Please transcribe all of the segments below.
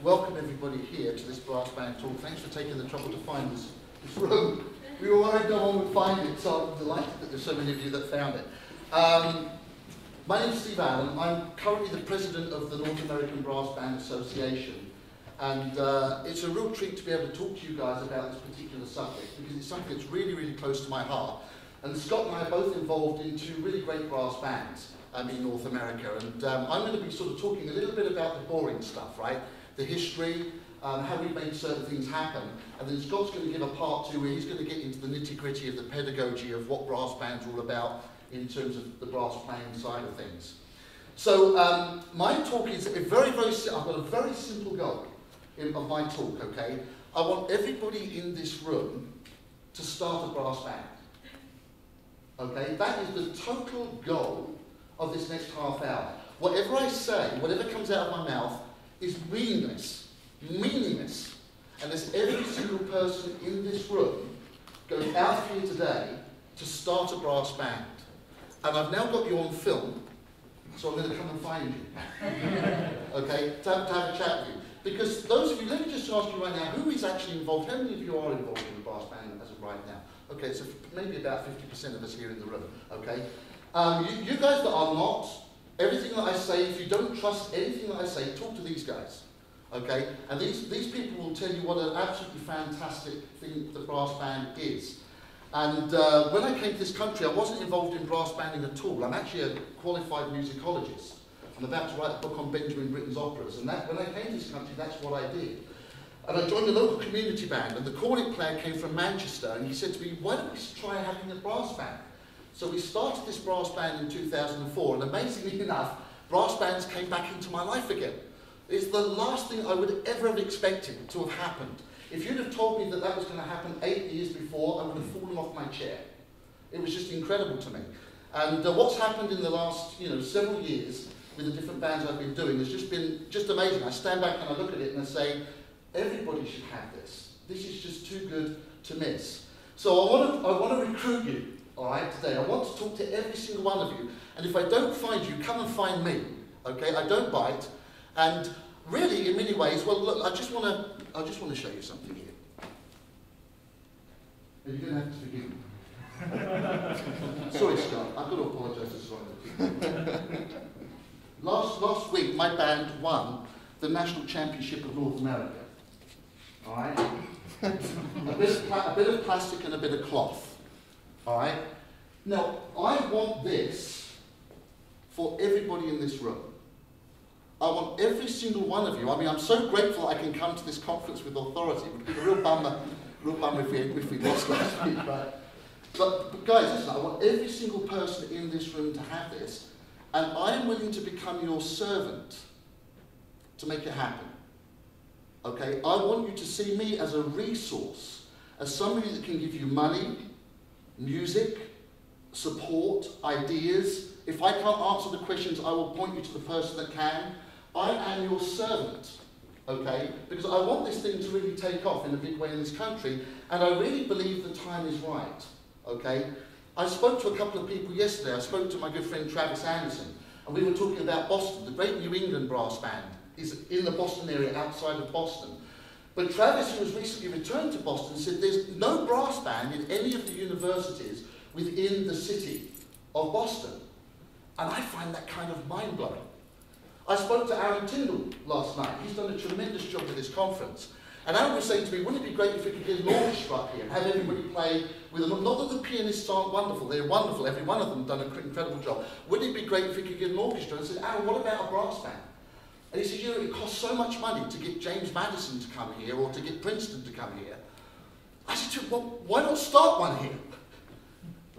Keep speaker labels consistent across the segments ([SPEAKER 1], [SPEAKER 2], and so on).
[SPEAKER 1] welcome everybody here to this brass band talk. Thanks for taking the trouble to find this room. We were worried no one would find it, so I'm delighted that there's so many of you that found it. My name is Steve Allen. I'm currently the president of the North American Brass Band Association, and it's a real treat to be able to talk to you guys about this particular subject, because it's something that's really, really close to my heart. And Scott and I are both involved in two really great brass bands in North America, and I'm going to be sort of talking a little bit about the boring stuff, right? The history, how we made certain things happen, and then Scott's going to give a part two where he's going to get into the nitty-gritty of the pedagogy of what brass bands are all about in terms of the brass playing side of things. So my talk is a very, very I've got a very simple goal of my talk, okay? I want everybody in this room to start a brass band. Okay, that is the total goal of this next half hour. Whatever I say, whatever comes out of my mouth, is meaningless. Meaningless. Unless every single person in this room goes out here today to start a brass band. And I've now got you on film, so I'm going to come and find you. Okay, to have a chat with you. Because those of you, let me just ask you right now, who is actually involved? How many of you are involved in the brass band as of right now? Okay, so maybe about 50% of us here in the room, okay? You guys that are not, everything that I say, if you don't trust anything that I say, talk to these guys, okay? And these people will tell you what an absolutely fantastic thing the brass band is. And when I came to this country, I wasn't involved in brass banding at all. I'm actually a qualified musicologist. I'm about to write a book on Benjamin Britten's operas, and when I came to this country, that's what I did. And I joined a local community band, and the cornet player came from Manchester, and he said to me, why don't we try having a brass band? So we started this brass band in 2004, and amazingly enough, brass bands came back into my life again. It's the last thing I would ever have expected to have happened. If you'd have told me that that was going to happen 8 years before, I would have fallen off my chair. It was just incredible to me. And what's happened in the last several years with the different bands I've been doing has just been amazing. I stand back and I look at it and I say, everybody should have this. This is just too good to miss. So I want to recruit you, all right, today. I want to talk to every single one of you. And if I don't find you, come and find me, okay? I don't bite. And really, in many ways, well, look, I just want to show you something here. And you're going to have to forgive me. Sorry, Scott. I've got to apologise to Scott. Last week, my band won the National Championship of North America. All right? a bit of plastic and a bit of cloth. All right? Now, I want this for everybody in this room. I want every single one of you. I mean, I'm so grateful I can come to this conference with authority. It would be a real bummer if we lost last week, right? But guys, listen, I want every single person in this room to have this, and I am willing to become your servant to make it happen. Okay? I want you to see me as a resource, as somebody that can give you money, music, support, ideas. If I can't answer the questions, I will point you to the person that can. I am your servant, okay? Because I want this thing to really take off in a big way in this country, and I really believe the time is right, okay? I spoke to a couple of people yesterday. I spoke to my good friend Travis Anderson, and we were talking about Boston. The great New England brass band is in the Boston area, outside of Boston. But Travis, who has recently returned to Boston, said there's no brass band in any of the universities within the city of Boston. And I find that kind of mind-blowing. I spoke to Aaron Hindle last night. He's done a tremendous job with this conference. And Aaron was saying to me, wouldn't it be great if we could get an orchestra up here and have everybody play with them? Not that the pianists aren't wonderful, they're wonderful. Every one of them done an incredible job. Wouldn't it be great if we could get an orchestra? And I said, Aaron, what about a brass band? And he said, it costs so much money to get James Madison to come here or to get Princeton to come here. I said, well, why not start one here?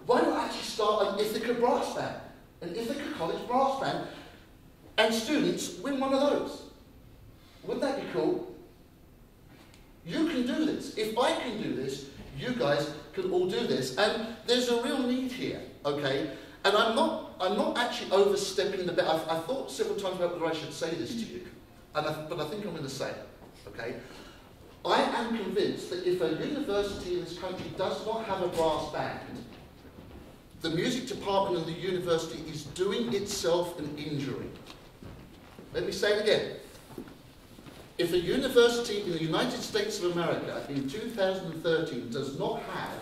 [SPEAKER 1] Why not actually start an Ithaca brass band? An Ithaca College brass band, and students win one of those. Wouldn't that be cool? You can do this. If I can do this, you guys can all do this. And there's a real need here, okay? And I'm not actually overstepping the bit. I thought several times about whether I should say this to you, but I think I'm going to say it, okay? I am convinced that if a university in this country does not have a brass band, the music department of the university is doing itself an injury. Let me say it again. if a university in the United States of America in 2013 does not have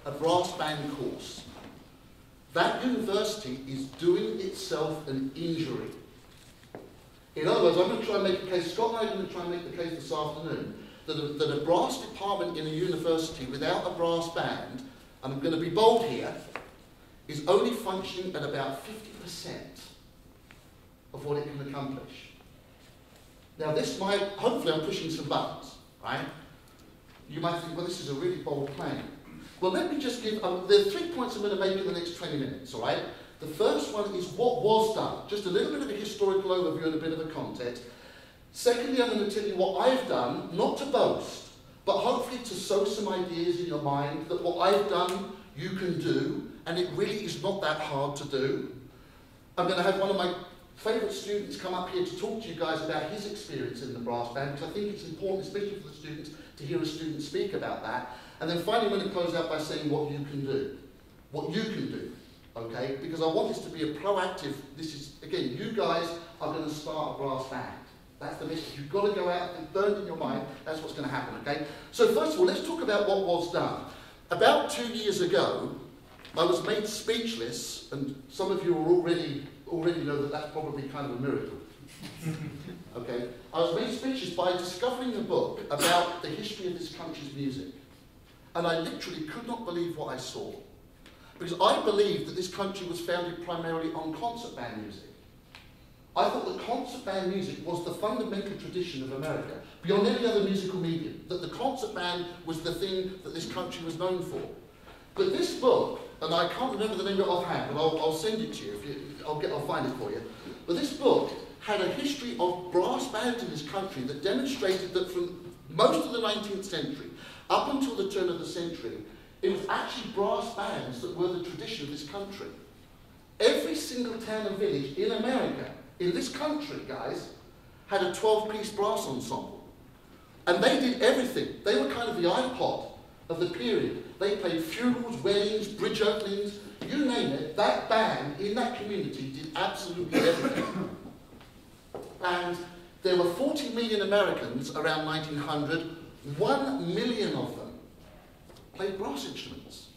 [SPEAKER 1] a brass band course, that university is doing itself an injury. In other words, I'm going to try and make a case, Scott and I are going to try and make the case this afternoon, that a brass department in a university without a brass band, and I'm going to be bold here, is only functioning at about 50% of what it can accomplish. Now this might, hopefully I'm pushing some buttons, right? You might think, well, this is a really bold claim. Well, let me just give, there are 3 points I'm going to make in the next 20 minutes, all right? The first one is what was done, just a little bit of a historical overview and a bit of a context. Secondly, I'm going to tell you what I've done, not to boast, but hopefully to sow some ideas in your mind that what I've done, you can do, and it really is not that hard to do. I'm going to have one of my favourite students come up here to talk to you guys about his experience in the brass band, because I think it's important, especially for the students, to hear a student speak about that. And then finally, I'm going to close out by saying what you can do. What you can do, okay? Because I want this to be a proactive, this is, again, you guys are going to start a brass band. That's the message. You've got to go out and burn in your mind. That's what's going to happen, okay? So first of all, let's talk about what was done. About 2 years ago, I was made speechless, and some of you already know that that's probably kind of a miracle. Okay? I was made speechless by discovering a book about the history of this country's music. And I literally could not believe what I saw. Because I believed that this country was founded primarily on concert band music. I thought that concert band music was the fundamental tradition of America, beyond any other musical medium, that the concert band was the thing that this country was known for. But this book, and I can't remember the name of it offhand, but I'll send it to you, I'll find it for you. But this book had a history of brass bands in this country that demonstrated that from most of the 19th century, up until the turn of the century, it was actually brass bands that were the tradition of this country. Every single town and village in America, in this country, guys, had a 12-piece brass ensemble. And they did everything. They were kind of the iPod of the period. They played funerals, weddings, bridge openings, you name it. That band in that community did absolutely everything. And there were 40 million Americans around 1900. 1 million of them played brass instruments.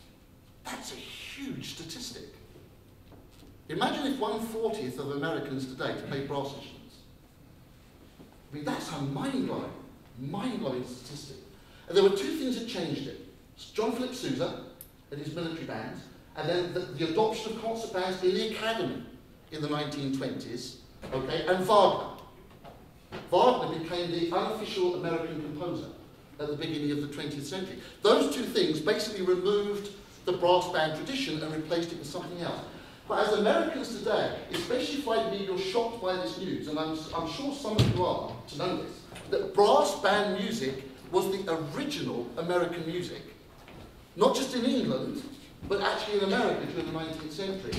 [SPEAKER 1] That's a huge statistic. Imagine if 1/40 of Americans today played brass instruments. I mean, that's a mind-blowing statistic. And there were two things that changed it. John Philip Sousa and his military bands, and then the adoption of concert bands in the academy in the 1920s, okay, and Wagner. Wagner became the unofficial American composer at the beginning of the 20th century. Those two things basically removed the brass band tradition and replaced it with something else. But as Americans today, especially if like me, you're shocked by this news, and I'm sure some of you are, to know this, that brass band music was the original American music. Not just in England, but actually in America during the 19th century.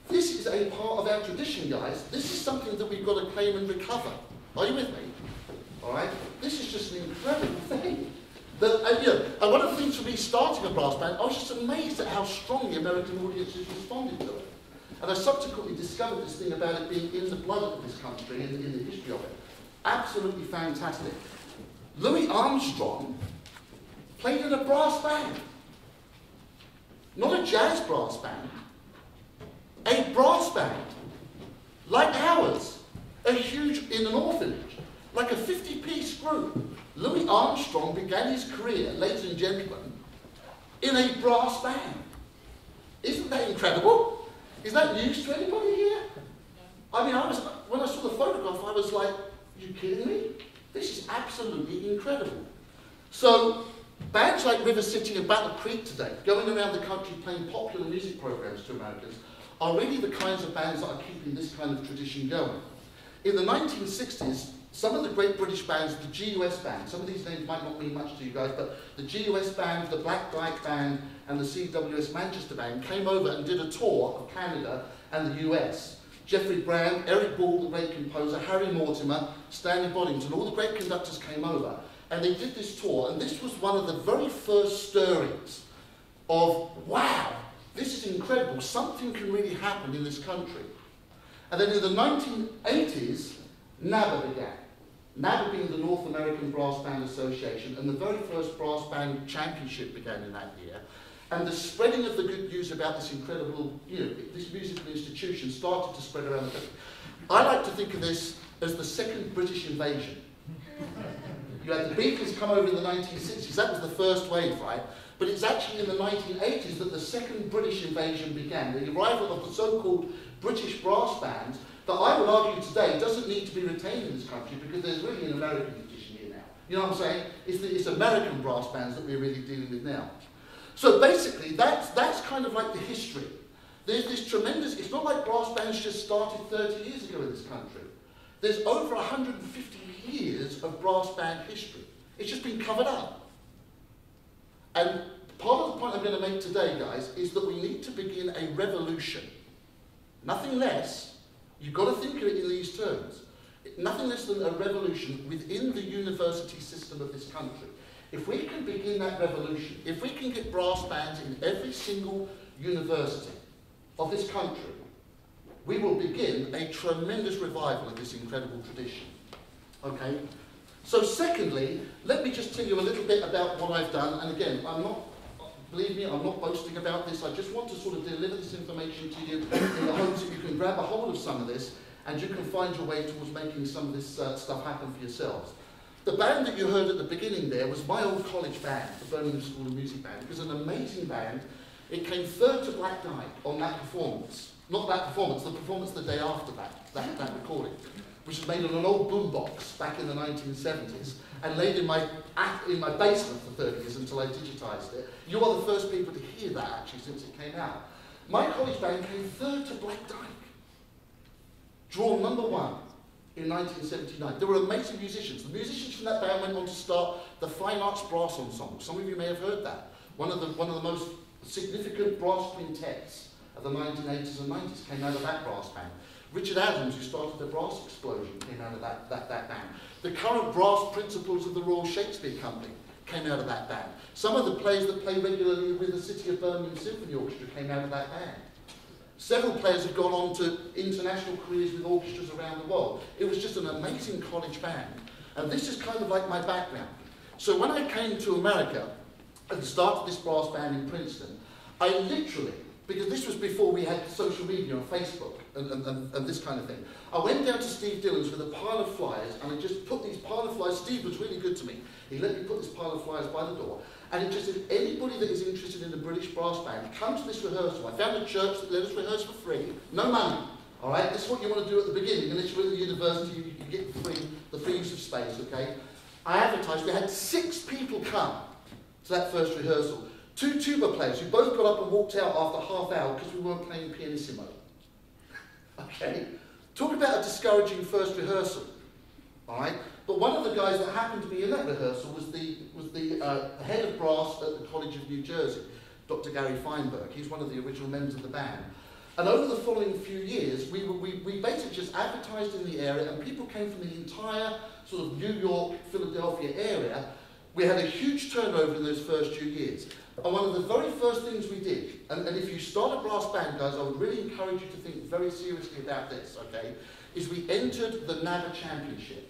[SPEAKER 1] This is a part of our tradition, guys. This is something that we've got to claim and recover. Are you with me? All right? This is just an incredible thing. And one of the things for me starting a brass band, I was just amazed at how strongly American audiences responded to it. And I subsequently discovered this thing about it being in the blood of this country, in the history of it. Absolutely fantastic. Louis Armstrong played in a brass band. Not a jazz brass band. A brass band. Like ours. A huge, in an orphanage. Like a 50-piece group. Louis Armstrong began his career, ladies and gentlemen, in a brass band. Isn't that incredible? Is that news to anybody here? I mean, when I saw the photograph, I was like, are you kidding me? This is absolutely incredible. So, bands like River City and Battle Creek today, going around the country playing popular music programs to Americans, are really the kinds of bands that are keeping this kind of tradition going. In the 1960s, some of the great British bands, the GUS band, some of these names might not mean much to you guys, but the GUS band, the Black Dyke Band, and the CWS Manchester Band came over and did a tour of Canada and the US. Jeffrey Brand, Eric Ball, the great composer, Harry Mortimer, Stanley Boddington, all the great conductors came over, and they did this tour, and this was one of the very first stirrings of, wow, this is incredible, something can really happen in this country. And then in the 1980s, NABBA began. NABA being the North American Brass Band Association, and the very first brass band championship began in that year. And the spreading of the good news about this incredible, this musical institution started to spread around the country. I like to think of this as the second British invasion. You had the Beatles come over in the 1960s, that was the first wave, right? But it's actually in the 1980s that the second British invasion began, the arrival of the so-called British brass band, that I would argue today doesn't need to be retained in this country because there's really an American tradition here now. You know what I'm saying? It's American brass bands that we're really dealing with now. So basically, that's kind of like the history. There's this tremendous, it's not like brass bands just started 30 years ago in this country. There's over 150 years of brass band history. It's just been covered up. And part of the point I'm going to make today, guys, is that we need to begin a revolution. Nothing less, you've got to think of it in these terms. Nothing less than a revolution within the university system of this country. If we can begin that revolution, if we can get brass bands in every single university of this country, we will begin a tremendous revival of this incredible tradition. Okay? So secondly, let me just tell you a little bit about what I've done. And again, believe me, I'm not boasting about this. I just want to sort of deliver this information to you in the hopes that you can grab a hold of some of this and you can find your way towards making some of this stuff happen for yourselves. The band that you heard at the beginning there was my old college band, the Birmingham School of Music Band. It was an amazing band. It came third to Black Dyke on that performance. Not that performance, the performance the day after that recording, which was made on an old boombox back in the 1970s and laid in my basement for 30 years until I digitised it. You are the first people to hear that actually since it came out. My college band came third to Black Dyke. Drawn number 1 in 1979. There were amazing musicians. The musicians from that band went on to start the Fine Arts Brass Ensemble. Some of you may have heard that. One of the most significant brass quintets of the 1980s and 90s came out of that brass band. Richard Adams, who started the brass explosion, came out of that band. The current brass principals of the Royal Shakespeare Company came out of that band. Some of the players that play regularly with the City of Birmingham Symphony Orchestra came out of that band. Several players have gone on to international careers with orchestras around the world. It was just an amazing college band. And this is kind of like my background. So when I came to America and started this brass band in Princeton, I literally, because this was before we had social media on Facebook and this kind of thing, I went down to Steve Dillon's with a pile of flyers and I just put these pile of flyers. Steve was really good to me. He let me put this pile of flyers by the door. And it just said, anybody that is interested in the British brass band, come to this rehearsal. I found a church that let us rehearse for free, no money. All right, this is what you want to do at the beginning. Unless you're at the university, you get the free use of space, okay? I advertised, we had 6 people come to that first rehearsal. 2 tuba players who both got up and walked out after half hour because we weren't playing pianissimo. Okay? Talk about a discouraging first rehearsal. All right? But one of the guys that happened to be in that rehearsal was the head of brass at the College of New Jersey, Dr. Gary Feinberg. He's one of the original members of the band. And over the following few years, we basically just advertised in the area, and people came from the entire sort of New York, Philadelphia area. We had a huge turnover in those first few years. And one of the very first things we did, and if you start a brass band, guys, I would really encourage you to think very seriously about this, okay, is we entered the NABA Championship.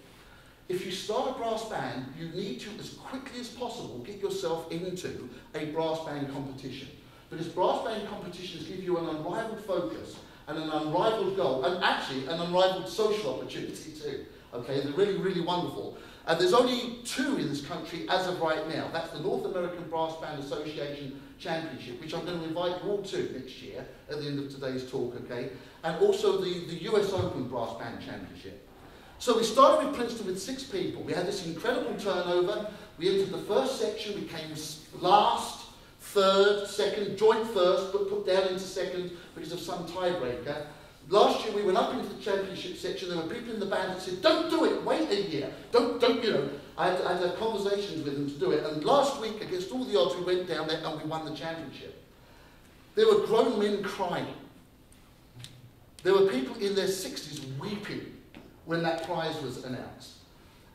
[SPEAKER 1] If you start a brass band, you need to, as quickly as possible, get yourself into a brass band competition. Because brass band competitions give you an unrivaled focus and an unrivaled goal, and actually an unrivaled social opportunity too. Okay, they're really, really wonderful. And there's only 2 in this country as of right now. That's the North American Brass Band Association Championship, which I'm going to invite you all to next year at the end of today's talk, okay? And also the US Open Brass Band Championship. So we started with Princeton with 6 people. We had this incredible turnover. We entered the first section. We came last, third, second, joint first, but put down into second because of some tiebreaker. Last year we went up into the championship section. There were people in the band that said, don't do it, wait a year. Don't, you know. I had to have conversations with them to do it. And last week, against all the odds, we went down there and we won the championship. There were grown men crying. There were people in their 60s weeping when that prize was announced.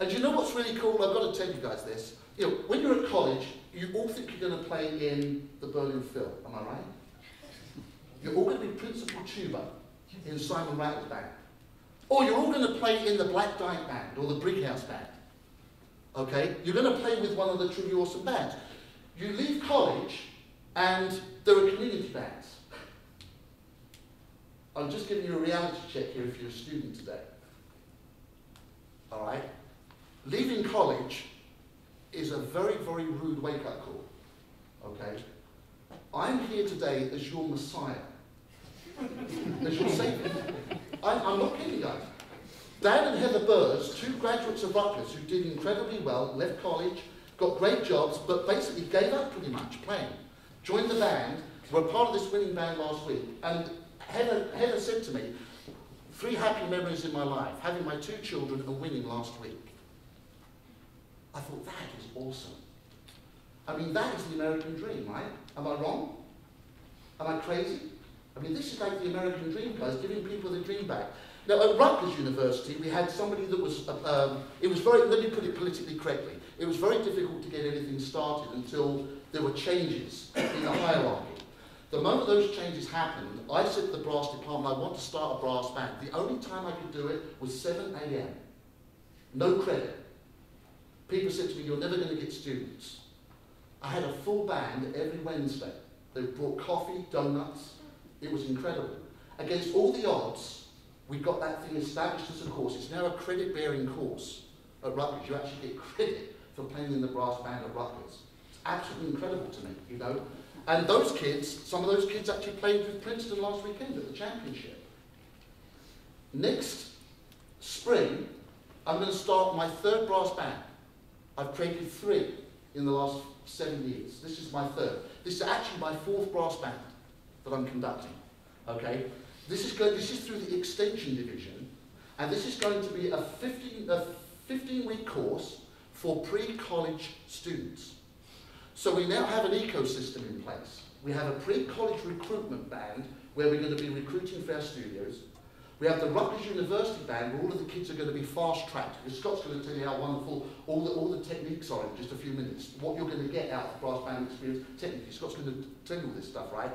[SPEAKER 1] And you know what's really cool? I've got to tell you guys this. You know, when you're at college, you all think you're going to play in the Berlin Phil, am I right? You're all going to be principal tuba in Simon Rattle's band. Or you're all going to play in the Black Dyke Band or the Brighouse Band. Okay? You're going to play with one of the truly awesome bands. You leave college and there are community bands. I'm just giving you a reality check here if you're a student today. All right? Leaving college is a very, very rude wake-up call. Okay? I'm here today as your Messiah. As your Savior. I'm not kidding, guys. Dan and Heather Burrs, two graduates of Rutgers who did incredibly well, left college, got great jobs, but basically gave up pretty much playing. Joined the band, were part of this winning band last week, and Heather said to me, 3 happy memories in my life, having my 2 children and winning last week. I thought, that is awesome. I mean, that is the American dream, right? Am I wrong? Am I crazy? I mean, this is like the American dream, guys, giving people the dream back. Now, at Rutgers University, we had somebody that was, it was very, let me put it politically correctly, it was very difficult to get anything started until there were changes in the hierarchy. The moment those changes happened, I said to the brass department, I want to start a brass band. The only time I could do it was 7 a.m. No credit. People said to me, you're never going to get students. I had a full band every Wednesday. They brought coffee, donuts. It was incredible. Against all the odds, we got that thing established as a course. It's now a credit-bearing course at Rutgers. You actually get credit for playing in the brass band at Rutgers. It's absolutely incredible to me, you know. And those kids, some of those kids actually played with Princeton last weekend at the championship. Next spring, I'm going to start my 3rd brass band. I've created 3 in the last 7 years. This is my 3rd. This is actually my 4th brass band that I'm conducting. Okay? This is through the extension division, and this is going to be a 15-week course for pre-college students. So we now have an ecosystem in place. We have a pre-college recruitment band where we're going to be recruiting for our studios. We have the Rutgers University band where all of the kids are going to be fast-tracked. Because Scott's going to tell you how wonderful all the techniques are in just a few minutes. What you're going to get out of brass band experience technically. Scott's going to tell you all this stuff, right?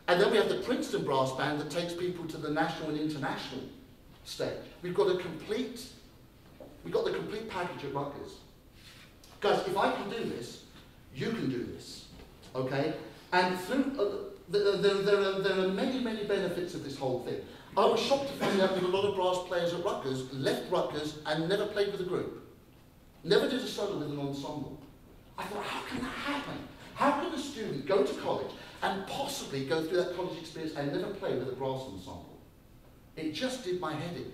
[SPEAKER 1] And then we have the Princeton brass band that takes people to the national and international stage. We've got the complete package at Rutgers. Guys, if I can do this, you can do this, okay? And through, there are many, many benefits of this whole thing. I was shocked to find out that a lot of brass players at Rutgers left Rutgers and never played with a group. Never did a solo with an ensemble. I thought, how can that happen? How can a student go to college and possibly go through that college experience and never play with a brass ensemble? It just did my head in.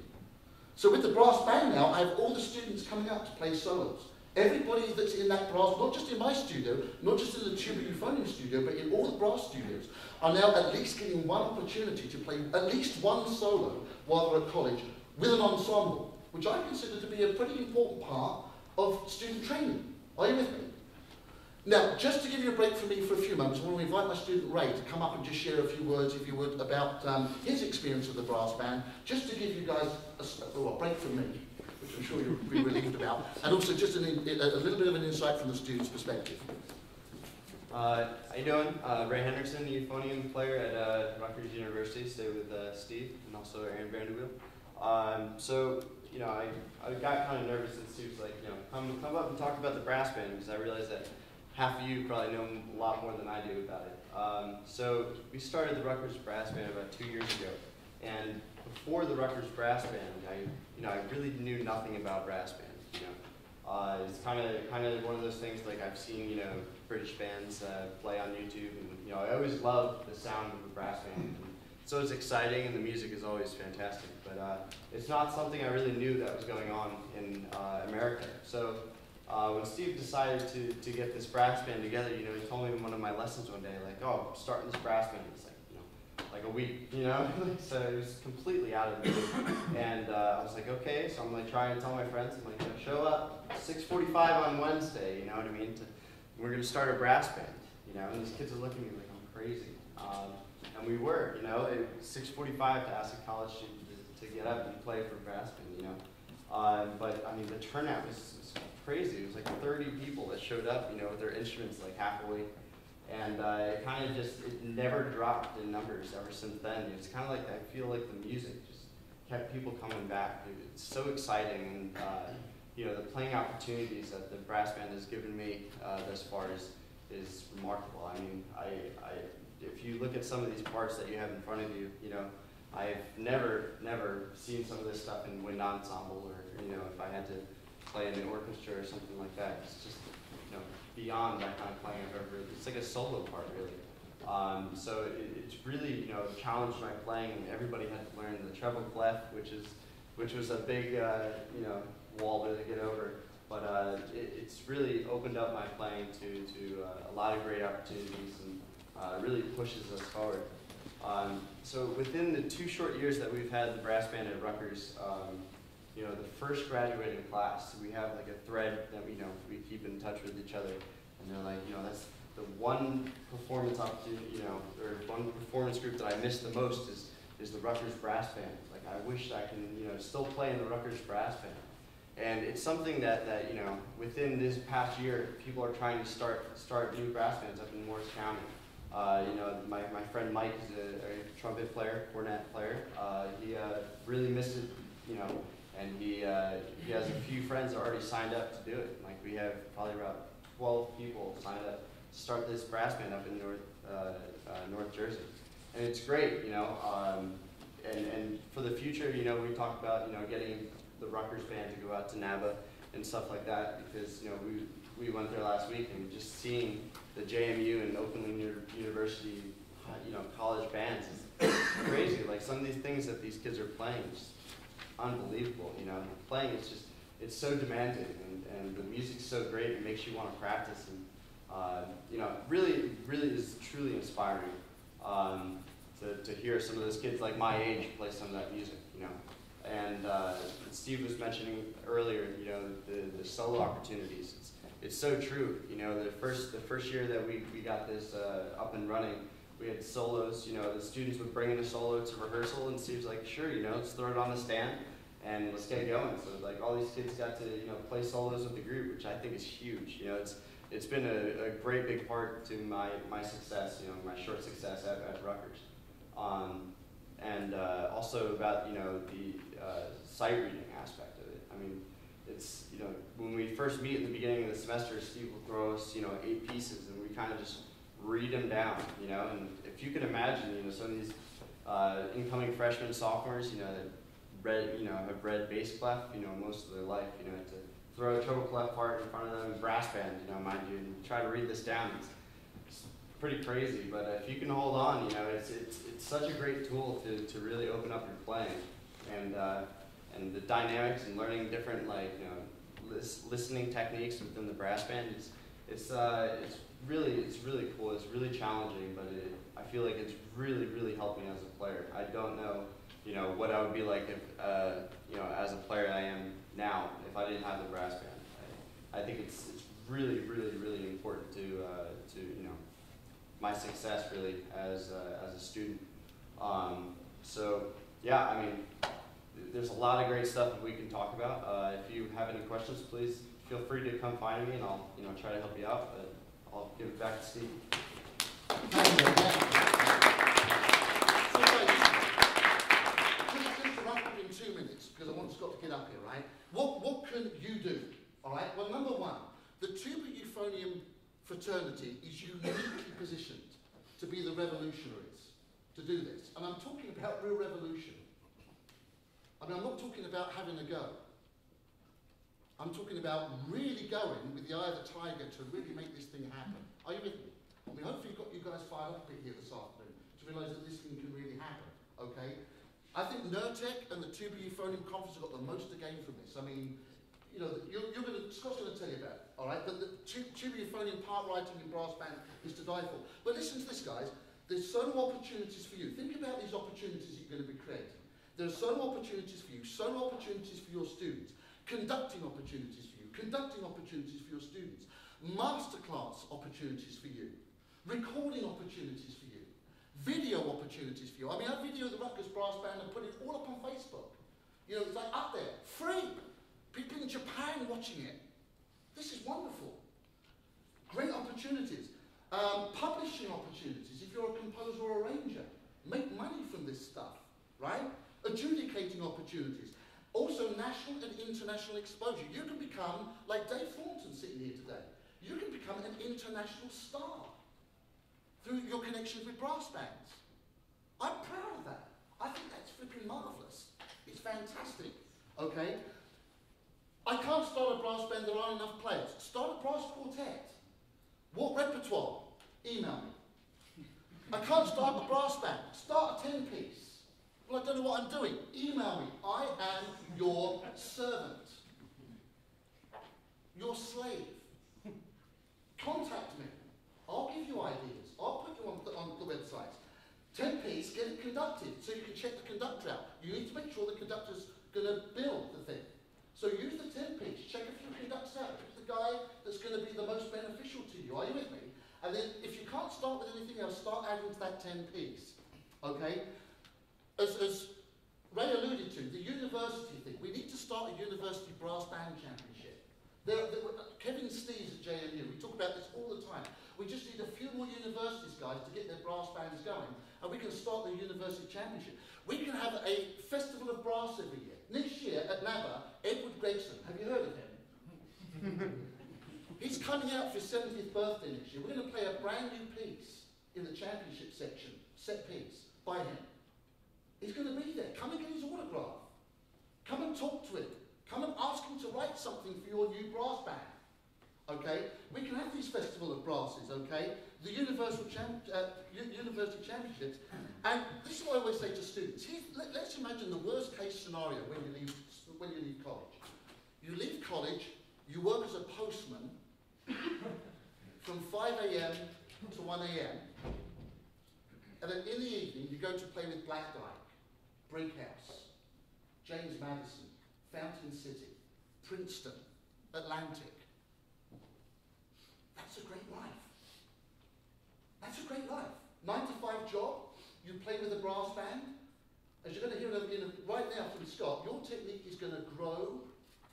[SPEAKER 1] So with the brass band now, I have all the students coming up to play solos. Everybody that's in that brass, not just in my studio, not just in the tuba euphonium studio, but in all the brass studios, are now at least getting one opportunity to play at least one solo while they're at college with an ensemble, which I consider to be a pretty important part of student training. Are you with me? Now, just to give you a break from me for a few moments, I want to invite my student Ray to come up and just share a few words, if you would, about his experience with the brass band, just to give you guys a break from me, which I'm sure you'll be relieved about, and also just a little bit of an insight from the student's perspective.
[SPEAKER 2] How you doing? Ray Hendrickson, euphonium player at Rutgers University. Stay with Steve and also Aaron Vanderbilt. So, you know, I got kind of nervous and Steve was like, you know, come up and talk about the brass band, because I realized that half of you probably know a lot more than I do about it. So we started the Rutgers Brass Band about 2 years ago, and before the Rutgers Brass Band, I really knew nothing about brass bands. You know, it's kind of one of those things like I've seen British bands play on YouTube, and I always love the sound of a brass band. And so it's exciting, and the music is always fantastic. But it's not something I really knew that was going on in America. So. When Steve decided to get this brass band together, he told me in one of my lessons one day, like, oh, I'm starting this brass band. It's like a week, So it was completely out of the blue. And I was like, okay, so I'm going to try and tell my friends, I'm like, show up 6:45 on Wednesday, you know what I mean? We're going to start a brass band, and these kids are looking at me like I'm crazy. And we were, at 6:45 to ask a college student to get up and play for a brass band, But, I mean, the turnout was crazy. It was like 30 people that showed up, with their instruments like half awake. And it kind of it never dropped in numbers ever since then. It's kind of like, I feel like the music just kept people coming back. It's so exciting, and you know, the playing opportunities that the brass band has given me thus far is remarkable. I mean, if you look at some of these parts that you have in front of you, you know, I've never seen some of this stuff in wind ensemble, or you know, if I had to play in an orchestra or something like that. It's just, you know, beyond that kind of playing I've ever. It's like a solo part, really. So it's really, you know, challenged my playing, and everybody had to learn the treble clef, which was a big, you know, wall to get over. But it's really opened up my playing to a lot of great opportunities, and really pushes us forward. So within the 2 short years that we've had the brass band at Rutgers, you know, the first graduating class, we have like a thread that we keep in touch with each other, and they're like, you know, that's the one performance opportunity, you know, or one performance group that I miss the most is the Rutgers brass band. Like, I wish I can, you know, still play in the Rutgers brass band. And it's something that you know, within this past year, people are trying to start new brass bands up in Morris County. You know, my friend Mike is a trumpet player, cornet player. He really missed it, you know, and he has a few friends that are already signed up to do it. Like, we have probably about 12 people signed up to start this brass band up in North Jersey, and it's great, you know. And for the future, you know, we talked about, you know, getting the Rutgers band to go out to NABA and stuff like that, because, you know, we went there last week, and just seeing the JMU and Oakland University, you know, college bands is crazy. Like, some of these things that these kids are playing is unbelievable. You know, playing it's so demanding, and the music's so great. It makes you want to practice, and you know, really is truly inspiring to hear some of those kids like my age play some of that music. You know. And Steve was mentioning earlier, you know, the solo opportunities. It's so true. You know, the first year that we got this up and running, we had solos. You know, the students would bring in a solo to rehearsal, and Steve's like, sure, you know, let's throw it on the stand and let's get going. So like, all these kids got to, you know, play solos with the group, which I think is huge. You know, it's been a great big part to my success. You know, my short success at Rutgers. And also about, you know, the sight reading aspect of it. I mean, it's, you know, when we first meet in the beginning of the semester, Steve will throw us, you know, 8 pieces, and we kind of just read them down, you know. And if you can imagine, you know, some of these incoming freshmen, sophomores, you know, that have read bass clef, you know, most of their life, you know, to throw a treble clef part in front of them, brass band, you know, mind you, and try to read this down. It's pretty crazy, but if you can hold on, you know, it's such a great tool to really open up your playing, and the dynamics and learning different, like, you know, listening techniques within the brass band. It's really cool. It's really challenging, but I feel like it's really helped me as a player. I don't know, you know, what I would be like if you know, as a player I am now if I didn't have the brass band. I think it's really important to you know, my success really as a student. So yeah, I mean, there's a lot of great stuff that we can talk about. If you have any questions, please feel free to come find me, and I'll, you know, try to help you out. But I'll give it back to Steve.
[SPEAKER 1] Thank you. Just to wrap up in 2 minutes, because I want Scott to get up here, right? What can you do? All right. Well, number one, the tuba euphonium fraternity is uniquely positioned to be the revolutionaries to do this. And I'm talking about real revolution. I mean, I'm not talking about having a go. I'm talking about really going with the eye of the tiger to really make this thing happen. Are you with me? I mean, hopefully you guys fired up a bit here this afternoon to realise that this thing can really happen, okay? I think NERTEC and the Tuba Euphonium Conference have got the most to gain from this. I mean, you know, Scott's going to tell you about it, all right? But the Tuba Euphonium part writing in brass band is to die for. But listen to this, guys. There's solo opportunities for you. Think about these opportunities you're going to be creating. There are solo opportunities for you, solo opportunities for your students, conducting opportunities for you, conducting opportunities for your students, masterclass opportunities for you, recording opportunities for you, video opportunities for you. I mean, I video the Rutgers Brass Band and put it all up on Facebook. You know, it's like up there, free. People in Japan watching it. This is wonderful. Great opportunities. Publishing opportunities. If you're a composer or arranger, make money from this stuff, right? adjudicating opportunities. Also national and international exposure. You can become, like Dave Thornton sitting here today, you can become an international star through your connections with brass bands. I'm proud of that. I think that's flipping marvellous. It's fantastic, okay? I can't start a brass band, there aren't enough players. Start a brass quartet. What repertoire? Email me. I can't start a brass band. Start a 10-piece. Well, I don't know what I'm doing. Email me. I am your servant. Your slave. Contact me. I'll give you ideas. I'll put you on the websites. 10-piece, get it conducted so you can check the conductor out. You need to make sure the conductor's going to build the thing. So use the 10-piece, check a few conductors out, pick the guy that's going to be the most beneficial to you. Are you with me? And then if you can't start with anything else, start adding to that 10-piece. Okay? As Ray alluded to, the university thing, we need to start a university brass band championship. Kevin Steeves at JMU, we talk about this all the time. We just need a few more universities, guys, to get their brass bands going, and we can start the university championship. We can have a festival of brass every year. Next year at NABA, Edward Gregson, have you heard of him? He's coming out for his 70th birthday next year. We're going to play a brand new piece in the championship section, set piece, by him. He's going to be there. Come and get his autograph. Come and talk to him. Come and ask him to write something for your new brass band. Okay? We can have these festival of brasses, okay? The university championships. And this is what I always say to students. Let's imagine the worst case scenario when you leave college. You leave college, you work as a postman from 5 a.m. to 1 a.m. And then in the evening, you go to play with Black Dyke, Brinkhouse, James Madison, Fountain City, Princeton, Atlantic. That's a great life. That's a great life. 9-to-5 job, you play with a brass band. As you're going to hear right now from Scott, your technique is going to grow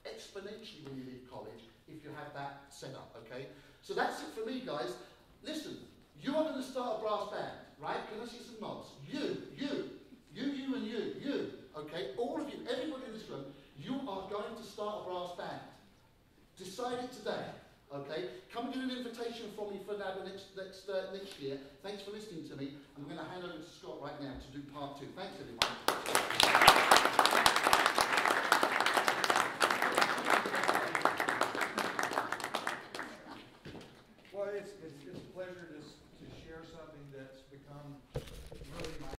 [SPEAKER 1] exponentially when you leave college if you have that set up, okay? So that's it for me, guys. Listen, you are going to start a brass band, right? Can I see some nods? You, and you, okay? All of you, everybody in this room, you are going to start a brass band. Decide it today, okay? Come and get an invitation from me for NABA next year. Thanks for listening to me. I'm going to hand over to Scott right now to do part 2. Thanks, everyone.